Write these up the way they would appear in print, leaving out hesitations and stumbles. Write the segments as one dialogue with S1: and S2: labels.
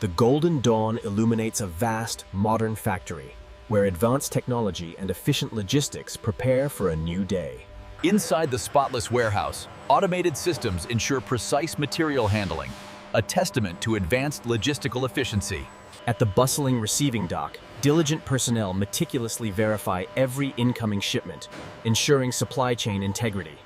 S1: The golden dawn illuminates a vast, modern factory, where advanced technology and efficient logistics prepare for a new day.
S2: Inside the spotless warehouse, automated systems ensure precise material handling, a testament to advanced logistical efficiency.
S1: At the bustling receiving dock, diligent personnel meticulously verify every incoming shipment, ensuring supply chain integrity.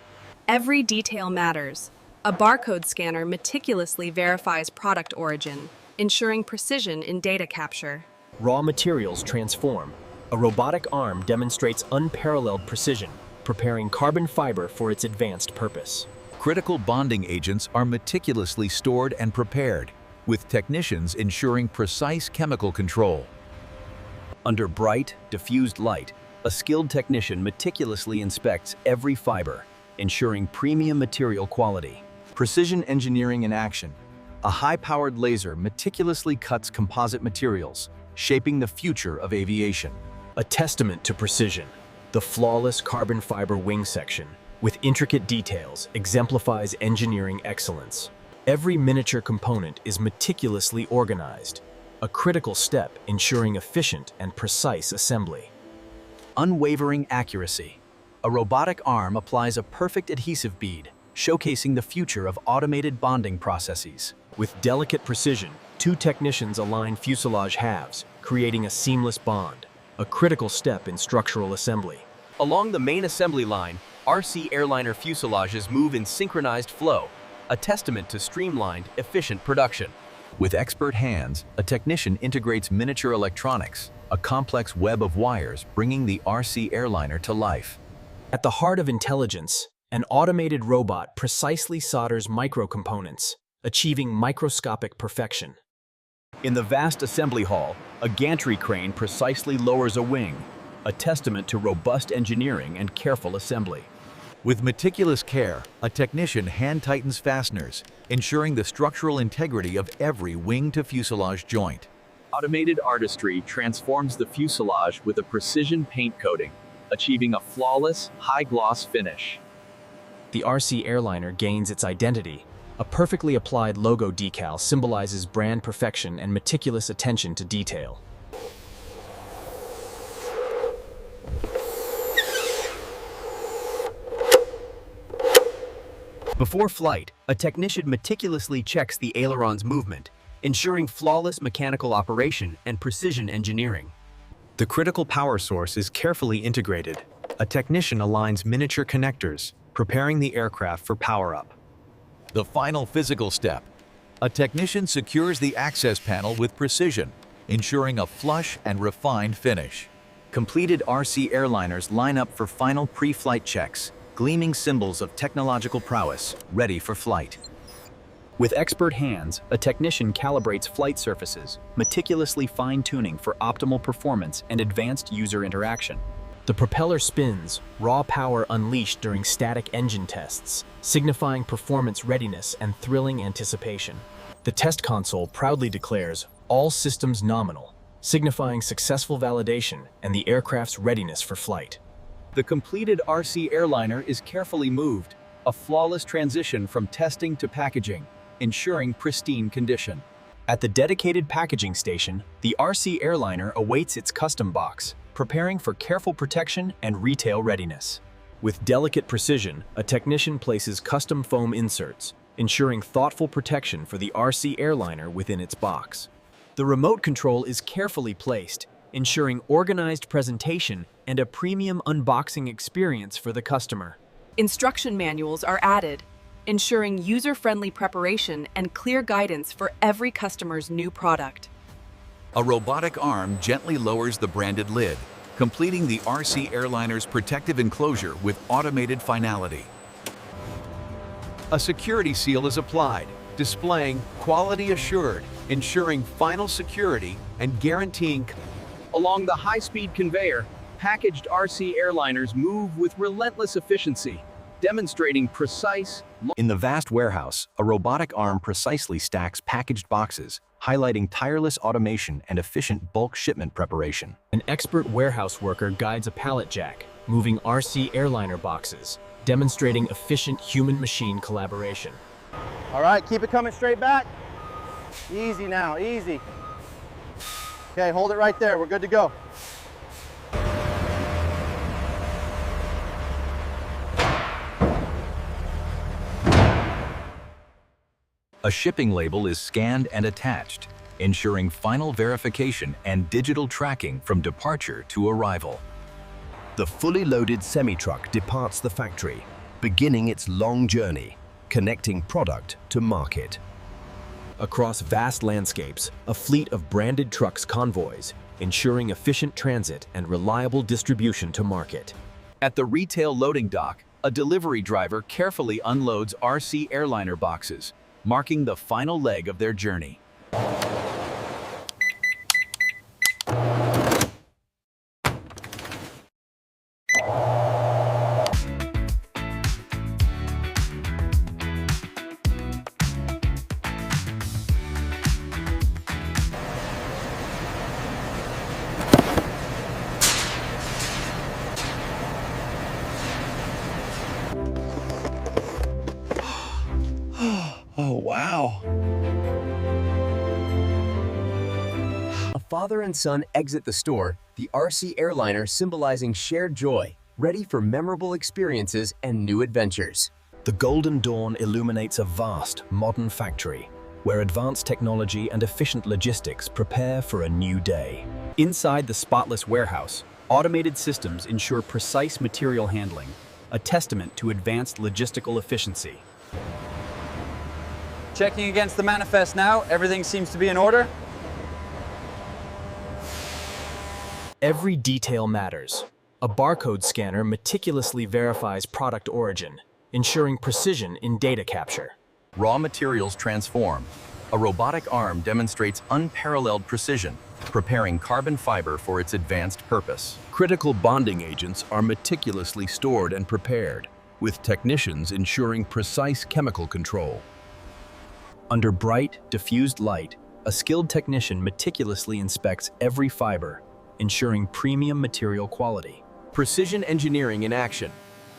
S3: Every detail matters. A barcode scanner meticulously verifies product origin, ensuring precision in data capture.
S1: Raw materials transform. A robotic arm demonstrates unparalleled precision, preparing carbon fiber for its advanced purpose.
S2: Critical bonding agents are meticulously stored and prepared, with technicians ensuring precise chemical control.
S1: Under bright, diffused light, a skilled technician meticulously inspects every fiber, ensuring premium material quality.
S4: Precision engineering in action. A high-powered laser meticulously cuts composite materials, shaping the future of aviation.
S1: A testament to precision, the flawless carbon fiber wing section, with intricate details, exemplifies engineering excellence. Every miniature component is meticulously organized, a critical step ensuring efficient and precise assembly.
S4: Unwavering accuracy. A robotic arm applies a perfect adhesive bead, showcasing the future of automated bonding processes.
S1: With delicate precision, two technicians align fuselage halves, creating a seamless bond, a critical step in structural assembly.
S5: Along the main assembly line, RC airliner fuselages move in synchronized flow, a testament to streamlined, efficient production.
S2: With expert hands, a technician integrates miniature electronics, a complex web of wires bringing the RC airliner to life.
S1: At the heart of intelligence, an automated robot precisely solders microcomponents, achieving microscopic perfection.
S2: In the vast assembly hall, a gantry crane precisely lowers a wing, a testament to robust engineering and careful assembly. With meticulous care, a technician hand-tightens fasteners, ensuring the structural integrity of every wing-to-fuselage joint.
S5: Automated artistry transforms the fuselage with a precision paint coating, achieving a flawless, high-gloss finish.
S1: The RC airliner gains its identity. A perfectly applied logo decal symbolizes brand perfection and meticulous attention to detail.
S5: Before flight, a technician meticulously checks the aileron's movement, ensuring flawless mechanical operation and precision engineering.
S4: The critical power source is carefully integrated. A technician aligns miniature connectors, preparing the aircraft for power-up.
S2: The final physical step. A technician secures the access panel with precision, ensuring a flush and refined finish.
S4: Completed RC airliners line up for final pre-flight checks, gleaming symbols of technological prowess, ready for flight.
S1: With expert hands, a technician calibrates flight surfaces, meticulously fine-tuning for optimal performance and advanced user interaction. The propeller spins, raw power unleashed during static engine tests, signifying performance readiness and thrilling anticipation. The test console proudly declares, "All systems nominal," signifying successful validation and the aircraft's readiness for flight.
S5: The completed RC airliner is carefully moved, a flawless transition from testing to packaging, ensuring pristine condition.
S1: At the dedicated packaging station, the RC airliner awaits its custom box, preparing for careful protection and retail readiness. With delicate precision, a technician places custom foam inserts, ensuring thoughtful protection for the RC airliner within its box. The remote control is carefully placed, ensuring organized presentation and a premium unboxing experience for the customer.
S3: Instruction manuals are added, ensuring user-friendly preparation and clear guidance for every customer's new product.
S2: A robotic arm gently lowers the branded lid, completing the RC airliner's protective enclosure with automated finality. A security seal is applied, displaying quality assured, ensuring final security and guaranteeing.
S5: Along the high-speed conveyor, packaged RC airliners move with relentless efficiency, demonstrating precise.
S4: In the vast warehouse, a robotic arm precisely stacks packaged boxes, highlighting tireless automation and efficient bulk shipment preparation.
S1: An expert warehouse worker guides a pallet jack, moving RC airliner boxes, demonstrating efficient human-machine collaboration.
S6: All right, keep it coming straight back. Easy now, easy. Okay, hold it right there. We're good to go.
S2: A shipping label is scanned and attached, ensuring final verification and digital tracking from departure to arrival.
S7: The fully loaded semi-truck departs the factory, beginning its long journey, connecting product to market.
S1: Across vast landscapes, a fleet of branded trucks convoys, ensuring efficient transit and reliable distribution to market.
S5: At the retail loading dock, a delivery driver carefully unloads RC Airliner boxes, marking the final leg of their journey.
S7: Oh, wow.
S8: A father and son exit the store, the RC Airliner symbolizing shared joy, ready for memorable experiences and new adventures.
S7: The golden dawn illuminates a vast, modern factory, where advanced technology and efficient logistics prepare for a new day.
S5: Inside the spotless warehouse, automated systems ensure precise material handling, a testament to advanced logistical efficiency.
S9: Checking against the manifest now. Everything seems to be in order.
S1: Every detail matters. A barcode scanner meticulously verifies product origin, ensuring precision in data capture.
S2: Raw materials transform. A robotic arm demonstrates unparalleled precision, preparing carbon fiber for its advanced purpose.
S7: Critical bonding agents are meticulously stored and prepared, with technicians ensuring precise chemical control.
S1: Under bright, diffused light, a skilled technician meticulously inspects every fiber, ensuring premium material quality.
S5: Precision engineering in action.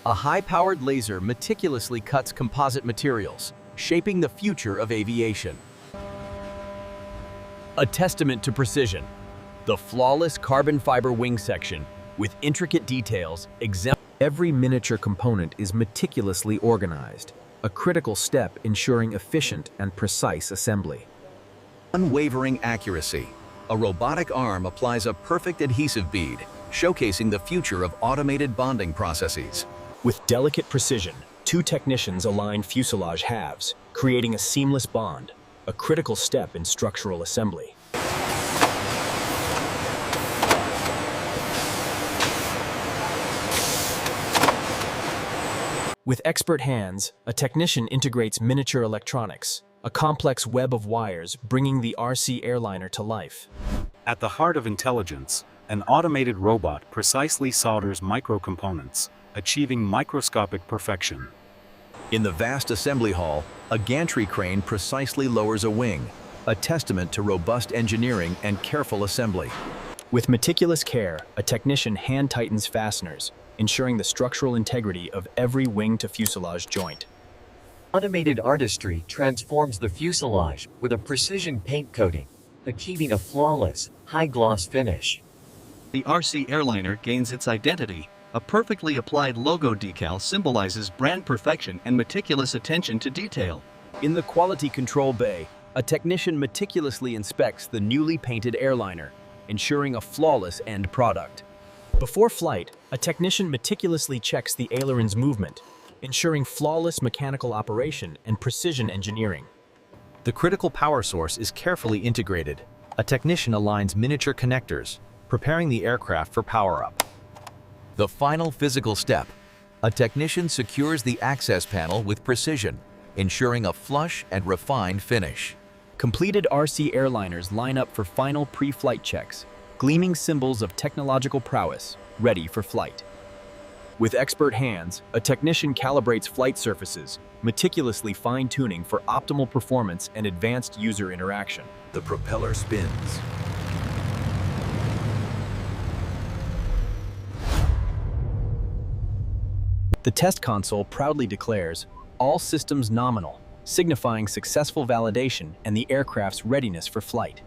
S5: A high-powered laser meticulously cuts composite materials, shaping the future of aviation. A testament to precision. The flawless carbon fiber wing section, with intricate details,
S1: Every miniature component is meticulously organized, a critical step ensuring efficient and precise assembly.
S2: Unwavering accuracy. A robotic arm applies a perfect adhesive bead, showcasing the future of automated bonding processes.
S1: With delicate precision, two technicians align fuselage halves, creating a seamless bond, a critical step in structural assembly. With expert hands, a technician integrates miniature electronics, a complex web of wires bringing the RC Airliner to life.
S10: At the heart of intelligence, an automated robot precisely solders micro-components, achieving microscopic perfection.
S2: In the vast assembly hall, a gantry crane precisely lowers a wing, a testament to robust engineering and careful assembly.
S1: With meticulous care, a technician hand-tightens fasteners, ensuring the structural integrity of every wing-to-fuselage joint.
S11: Automated artistry transforms the fuselage with a precision paint coating, achieving a flawless, high-gloss finish.
S12: The RC Airliner gains its identity. A perfectly applied logo decal symbolizes brand perfection and meticulous attention to detail.
S5: In the quality control bay, a technician meticulously inspects the newly painted airliner, ensuring a flawless end product.
S1: Before flight, a technician meticulously checks the aileron's movement, ensuring flawless mechanical operation and precision engineering.
S5: The critical power source is carefully integrated. A technician aligns miniature connectors, preparing the aircraft for power-up.
S2: The final physical step. A technician secures the access panel with precision, ensuring a flush and refined finish.
S5: Completed RC Airliners line up for final pre-flight checks, gleaming symbols of technological prowess, ready for flight. With expert hands, a technician calibrates flight surfaces, meticulously fine-tuning for optimal performance and advanced user interaction.
S2: The propeller spins.
S5: The test console proudly declares, "All systems nominal.
S1: signifying successful validation and the aircraft's readiness for flight.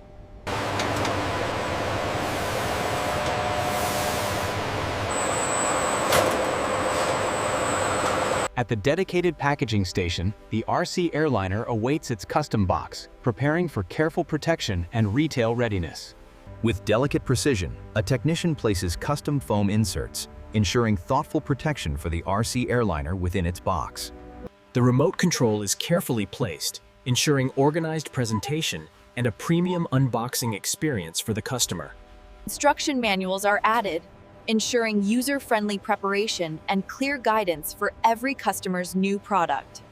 S5: At the dedicated packaging station, the RC Airliner awaits its custom box, preparing for careful protection and retail readiness.
S2: With delicate precision, a technician places custom foam inserts, ensuring thoughtful protection for the RC Airliner within its box.
S1: The remote control is carefully placed, ensuring organized presentation and a premium unboxing experience for the customer.
S13: Instruction manuals are added, ensuring user-friendly preparation and clear guidance for every customer's new product.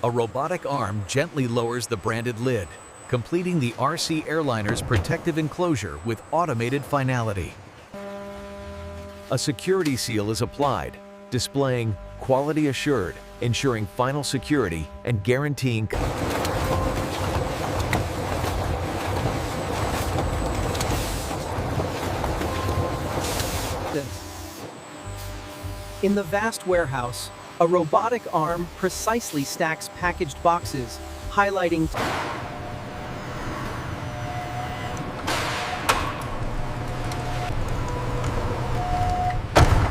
S2: A robotic arm gently lowers the branded lid, completing the RC Airliner's protective enclosure with automated finality. A security seal is applied, displaying quality assured, ensuring final security and guaranteeing
S4: In the vast warehouse, a robotic arm precisely stacks packaged boxes, highlighting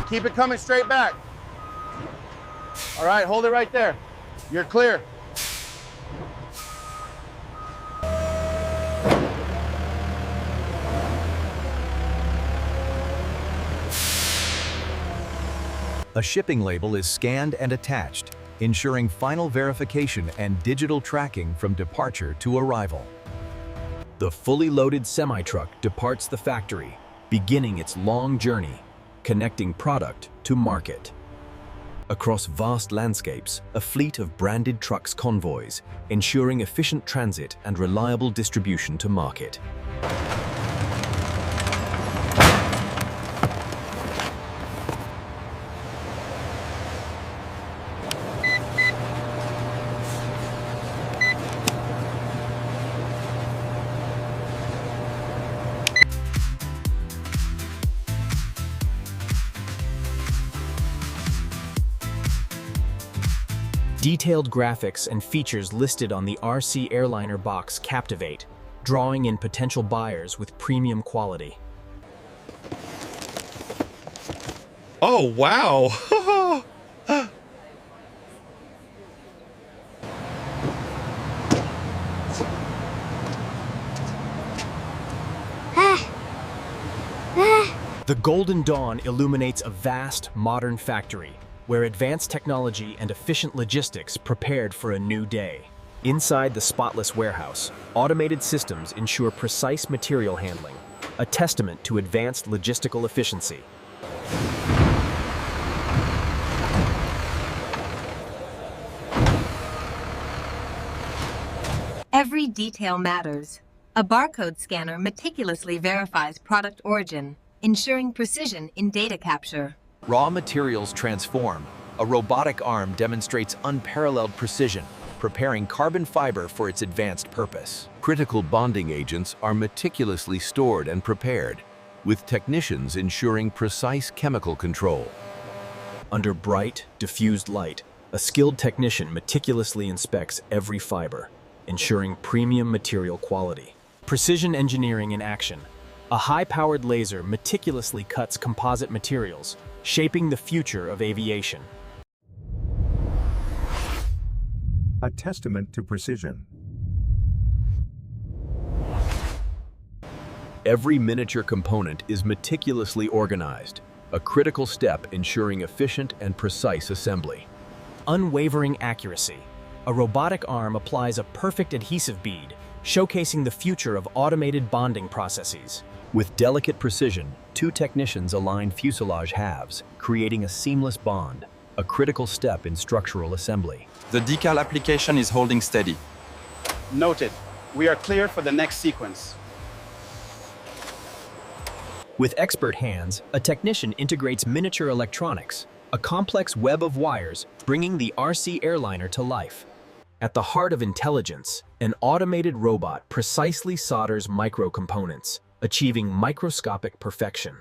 S6: Keep it coming straight back. All right, hold it right there. You're clear.
S2: A shipping label is scanned and attached, ensuring final verification and digital tracking from departure to arrival.
S1: The fully loaded semi-truck departs the factory, beginning its long journey, connecting product to market.
S7: Across vast landscapes, a fleet of branded trucks convoys, ensuring efficient transit and reliable distribution to market.
S1: Detailed graphics and features listed on the RC Airliner box captivate, drawing in potential buyers with premium quality.
S14: Oh, wow!
S1: The Golden Dawn illuminates a vast, modern factory, where advanced technology and efficient logistics prepared for a new day. Inside the spotless warehouse, automated systems ensure precise material handling, a testament to advanced logistical efficiency.
S15: Every detail matters. A barcode scanner meticulously verifies product origin, ensuring precision in data capture.
S2: Raw materials transform. A robotic arm demonstrates unparalleled precision, preparing carbon fiber for its advanced purpose. Critical bonding agents are meticulously stored and prepared, with technicians ensuring precise chemical control.
S1: Under bright, diffused light, a skilled technician meticulously inspects every fiber, ensuring premium material quality. Precision engineering in action. A high-powered laser meticulously cuts composite materials, shaping the future of aviation.
S16: A testament to precision.
S7: Every miniature component is meticulously organized, a critical step ensuring efficient and precise assembly.
S1: Unwavering accuracy. A robotic arm applies a perfect adhesive bead, showcasing the future of automated bonding processes.
S7: With delicate precision, two technicians align fuselage halves, creating a seamless bond, a critical step in structural assembly.
S9: The decal application is holding steady.
S17: Noted. We are clear for the next sequence.
S1: With expert hands, a technician integrates miniature electronics, a complex web of wires, bringing the RC Airliner to life. At the heart of intelligence, an automated robot precisely solders micro-components, achieving microscopic perfection.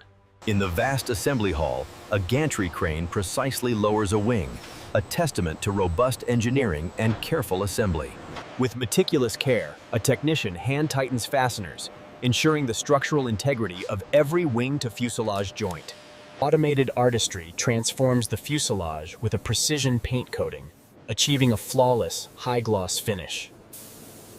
S2: In the vast assembly hall, a gantry crane precisely lowers a wing,
S7: a testament to robust engineering and careful assembly.
S5: With meticulous care, a technician hand-tightens fasteners, ensuring the structural integrity of every wing-to-fuselage joint. Automated artistry transforms the fuselage with a precision paint coating, achieving a flawless, high-gloss finish.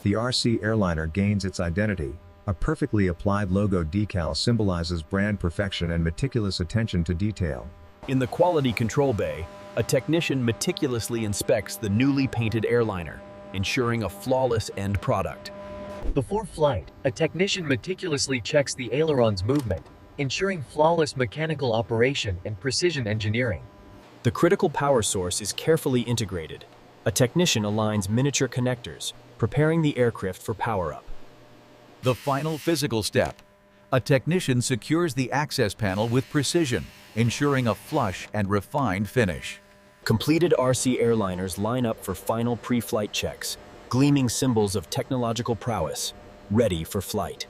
S16: The RC Airliner gains its identity. A perfectly applied logo decal symbolizes brand perfection and meticulous attention to detail.
S5: In the quality control bay, a technician meticulously inspects the newly painted airliner, ensuring a flawless end product.
S11: Before flight, a technician meticulously checks the aileron's movement, ensuring flawless mechanical operation and precision engineering.
S5: The critical power source is carefully integrated. A technician aligns miniature connectors, preparing the aircraft for power-up.
S2: The final physical step. A technician secures the access panel with precision, ensuring a flush and refined finish.
S5: Completed RC airliners line up for final pre-flight checks, gleaming symbols of technological prowess, ready for flight.